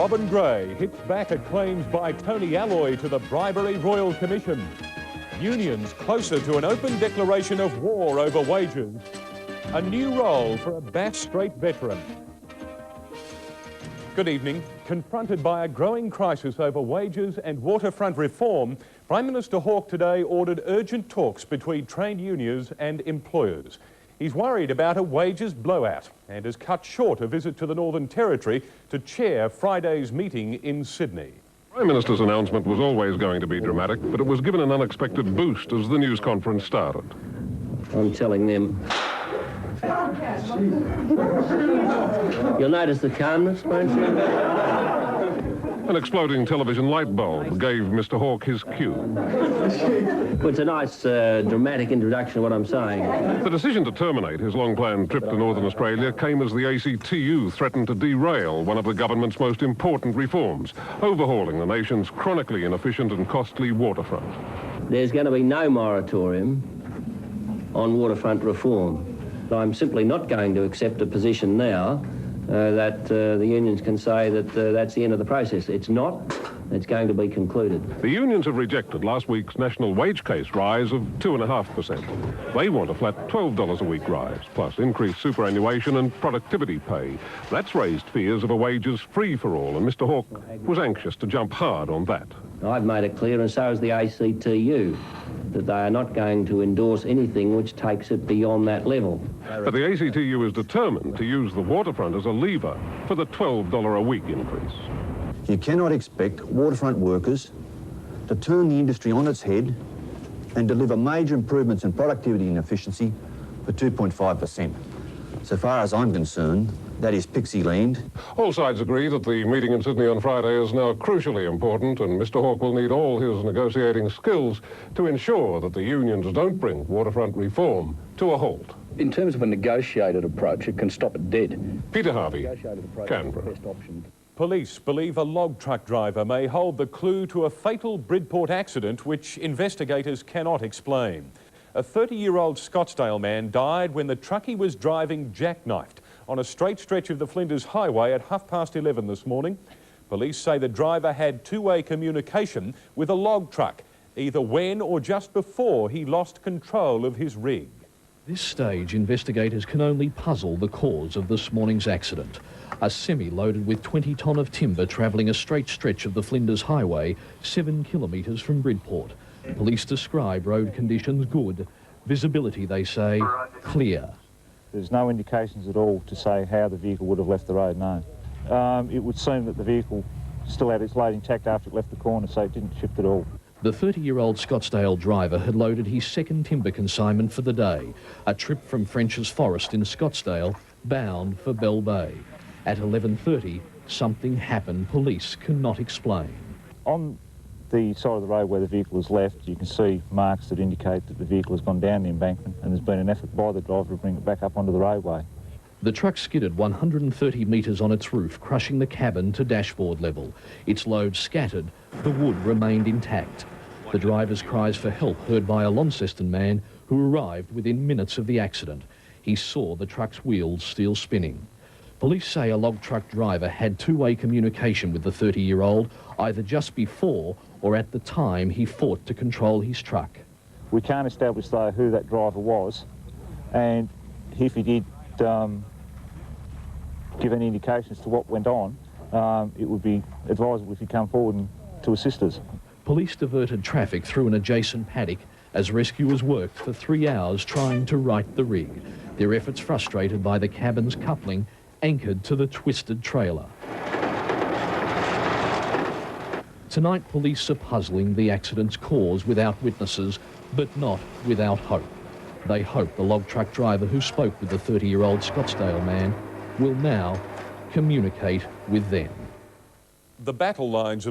Robin Gray hits back at claims by Tony Alloy to the Bribery Royal Commission. Unions closer to an open declaration of war over wages. A new role for a Bass Strait veteran. Good evening. Confronted by a growing crisis over wages and waterfront reform, Prime Minister Hawke today ordered urgent talks between trade unions and employers. He's worried about a wages blowout and has cut short a visit to the Northern Territory to chair Friday's meeting in Sydney. The Prime Minister's announcement was always going to be dramatic, but it was given an unexpected boost as the news conference started. I'm telling them. You'll notice the calmness, won't you? An exploding television light bulb gave Mr. Hawke his cue. Well, it's a nice, dramatic introduction of what I'm saying. The decision to terminate his long-planned trip to Northern Australia came as the ACTU threatened to derail one of the government's most important reforms, overhauling the nation's chronically inefficient and costly waterfront. There's going to be no moratorium on waterfront reform. I'm simply not going to accept a position now that the unions can say that that's the end of the process. It's not. It's going to be concluded. The unions have rejected last week's national wage case rise of 2.5%. They want a flat $12 a week rise, plus increased superannuation and productivity pay. That's raised fears of a wages free-for-all, and Mr. Hawke was anxious to jump hard on that. I've made it clear, and so has the ACTU, that they are not going to endorse anything which takes it beyond that level. But the ACTU is determined to use the waterfront as a lever for the $12 a week increase. You cannot expect waterfront workers to turn the industry on its head and deliver major improvements in productivity and efficiency for 2.5%. So far as I'm concerned, that is pixie land. All sides agree that the meeting in Sydney on Friday is now crucially important, and Mr. Hawke will need all his negotiating skills to ensure that the unions don't bring waterfront reform to a halt. In terms of a negotiated approach, it can stop it dead. Peter Harvey, Canberra. Police believe a log truck driver may hold the clue to a fatal Bridport accident which investigators cannot explain. A 30-year-old Scottsdale man died when the truck he was driving jackknifed on a straight stretch of the Flinders Highway at 11:30 this morning. Police say the driver had two-way communication with a log truck, either when or just before he lost control of his rig. This stage, investigators can only puzzle the cause of this morning's accident. A semi loaded with 20 tonne of timber travelling a straight stretch of the Flinders Highway, 7 kilometres from Bridport. Police describe road conditions good. Visibility, they say, clear. There's no indications at all to say how the vehicle would have left the road, no. It would seem that the vehicle still had its load intact after it left the corner, so it didn't shift at all. The 30-year-old Scottsdale driver had loaded his second timber consignment for the day, a trip from French's Forest in Scottsdale, bound for Bell Bay. At 11:30, something happened police cannot explain. On the side of the road where the vehicle was left, you can see marks that indicate that the vehicle has gone down the embankment, and there's been an effort by the driver to bring it back up onto the roadway. The truck skidded 130 metres on its roof, crushing the cabin to dashboard level. Its load scattered, the wood remained intact. The driver's cries for help heard by a Launceston man who arrived within minutes of the accident. He saw the truck's wheels still spinning. Police say a log truck driver had two-way communication with the 30-year-old, either just before or at the time he fought to control his truck. We can't establish, though, who that driver was, and if he did give any indications to what went on, it would be advisable if he come forward and to assist us. Police diverted traffic through an adjacent paddock as rescuers worked for 3 hours trying to right the rig, their efforts frustrated by the cabin's coupling anchored to the twisted trailer. Tonight, police are puzzling the accident's cause without witnesses, but not without hope. They hope the log truck driver who spoke with the 30-year-old Scottsdale man will now communicate with them. The battle lines